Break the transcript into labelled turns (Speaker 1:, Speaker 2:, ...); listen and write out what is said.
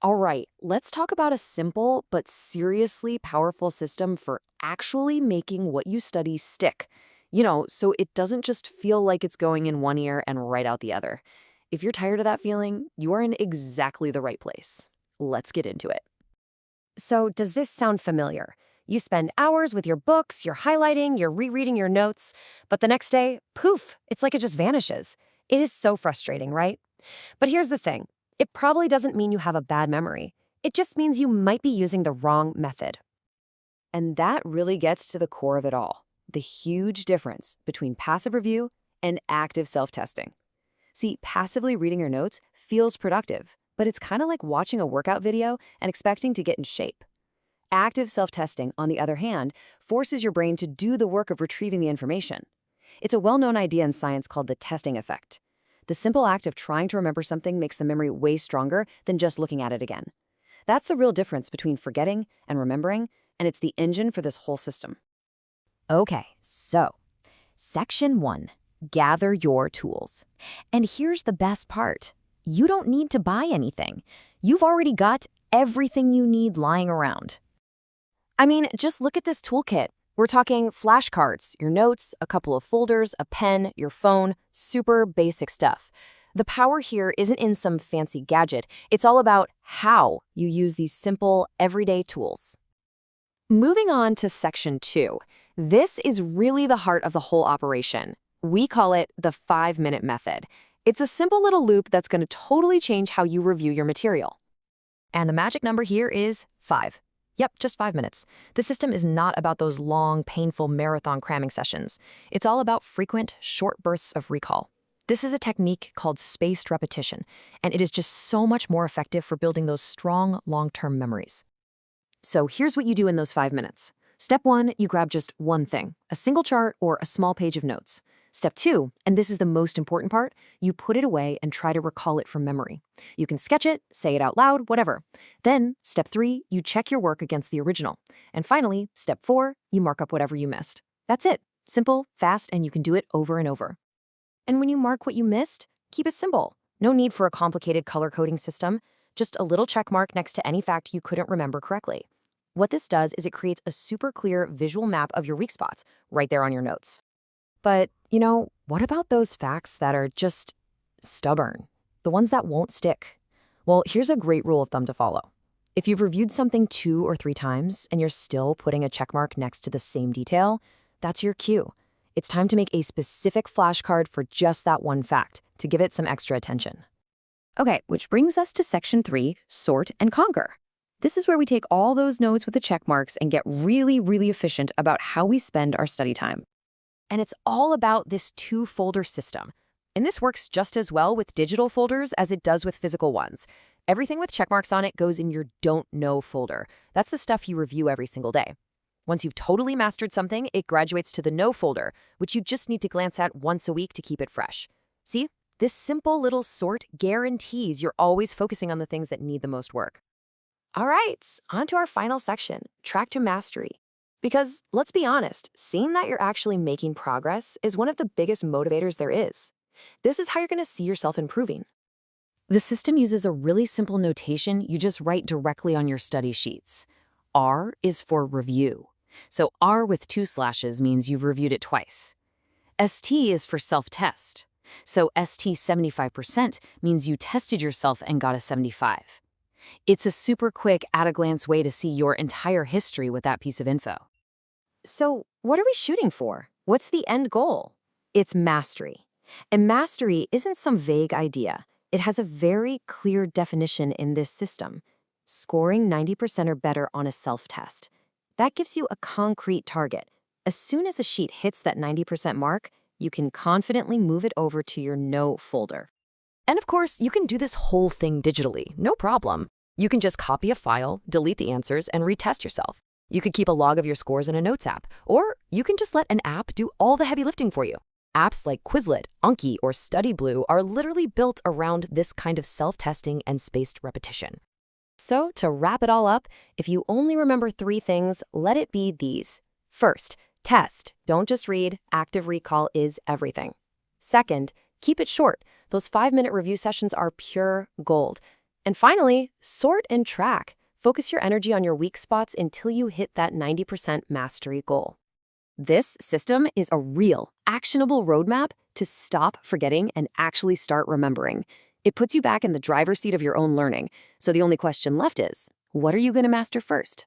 Speaker 1: All right, let's talk about a simple but seriously powerful system for actually making what you study stick. So it doesn't just feel like it's going in one ear and right out the other. If you're tired of that feeling, you are in exactly the right place. Let's get into it.
Speaker 2: So, does this sound familiar? You spend hours with your books, you're highlighting, you're rereading your notes, but the next day, poof, it's like it just vanishes. It is so frustrating, right? But here's the thing, it probably doesn't mean you have a bad memory. It just means you might be using the wrong method.
Speaker 1: And that really gets to the core of it all, the huge difference between passive review and active self-testing. See, passively reading your notes feels productive, but it's kind of like watching a workout video and expecting to get in shape. Active self-testing, on the other hand, forces your brain to do the work of retrieving the information. It's a well-known idea in science called the testing effect. The simple act of trying to remember something makes the memory way stronger than just looking at it again. That's the real difference between forgetting and remembering, and it's the engine for this whole system.
Speaker 2: Okay, so Section 1, gather your tools. And here's the best part. You don't need to buy anything. You've already got everything you need lying around.
Speaker 1: I mean, just look at this toolkit. We're talking flashcards, your notes, a couple of folders, a pen, your phone, super basic stuff. The power here isn't in some fancy gadget. It's all about how you use these simple, everyday tools. Moving on to Section 2. This is really the heart of the whole operation. We call it the 5-minute method. It's a simple little loop that's going to totally change how you review your material.
Speaker 2: And the magic number here is 5. Yep, just 5 minutes. The system is not about those long, painful marathon cramming sessions. It's all about frequent, short bursts of recall. This is a technique called spaced repetition, and it is just so much more effective for building those strong, long-term memories.
Speaker 1: So here's what you do in those 5 minutes. Step 1, you grab just one thing, a single chart or a small page of notes. Step 2, and this is the most important part, you put it away and try to recall it from memory. You can sketch it, say it out loud, whatever. Then, Step 3, you check your work against the original. And finally, Step 4, you mark up whatever you missed. That's it. Simple, fast, and you can do it over and over. And when you mark what you missed, keep it simple. No need for a complicated color coding system, just a little check mark next to any fact you couldn't remember correctly. What this does is it creates a super clear visual map of your weak spots right there on your notes. But, what about those facts that are just stubborn? The ones that won't stick? Well, here's a great rule of thumb to follow. If you've reviewed something 2 or 3 times and you're still putting a check mark next to the same detail, that's your cue. It's time to make a specific flashcard for just that one fact to give it some extra attention. Okay, which brings us to Section 3, sort and conquer. This is where we take all those notes with the check marks and get really, really efficient about how we spend our study time. And it's all about this 2-folder system. And this works just as well with digital folders as it does with physical ones. Everything with check marks on it goes in your don't know folder. That's the stuff you review every single day. Once you've totally mastered something, it graduates to the know folder, which you just need to glance at once a week to keep it fresh. See, this simple little sort guarantees you're always focusing on the things that need the most work. All right, on to our final section, track to mastery. Because let's be honest, seeing that you're actually making progress is one of the biggest motivators there is. This is how you're going to see yourself improving. The system uses a really simple notation you just write directly on your study sheets. R is for review. So R with 2 slashes means you've reviewed it twice. ST is for self-test. So ST 75% means you tested yourself and got a 75. It's a super quick, at-a-glance way to see your entire history with that piece of info. So, what are we shooting for? What's the end goal? It's mastery. And mastery isn't some vague idea. It has a very clear definition in this system. Scoring 90% or better on a self-test. That gives you a concrete target. As soon as a sheet hits that 90% mark, you can confidently move it over to your know folder. And of course, you can do this whole thing digitally, no problem. You can just copy a file, delete the answers, and retest yourself. You could keep a log of your scores in a notes app, or you can just let an app do all the heavy lifting for you. Apps like Quizlet, Anki, or StudyBlue are literally built around this kind of self-testing and spaced repetition. So, to wrap it all up, if you only remember 3 things, let it be these. First, test. Don't just read. Active recall is everything. Second, keep it short. Those 5-minute review sessions are pure gold.
Speaker 3: And finally, sort and track. Focus your energy on your weak spots until you hit that 90% mastery goal. This system is a real, actionable roadmap to stop forgetting and actually start remembering. It puts you back in the driver's seat of your own learning, so the only question left is, what are you going to master first?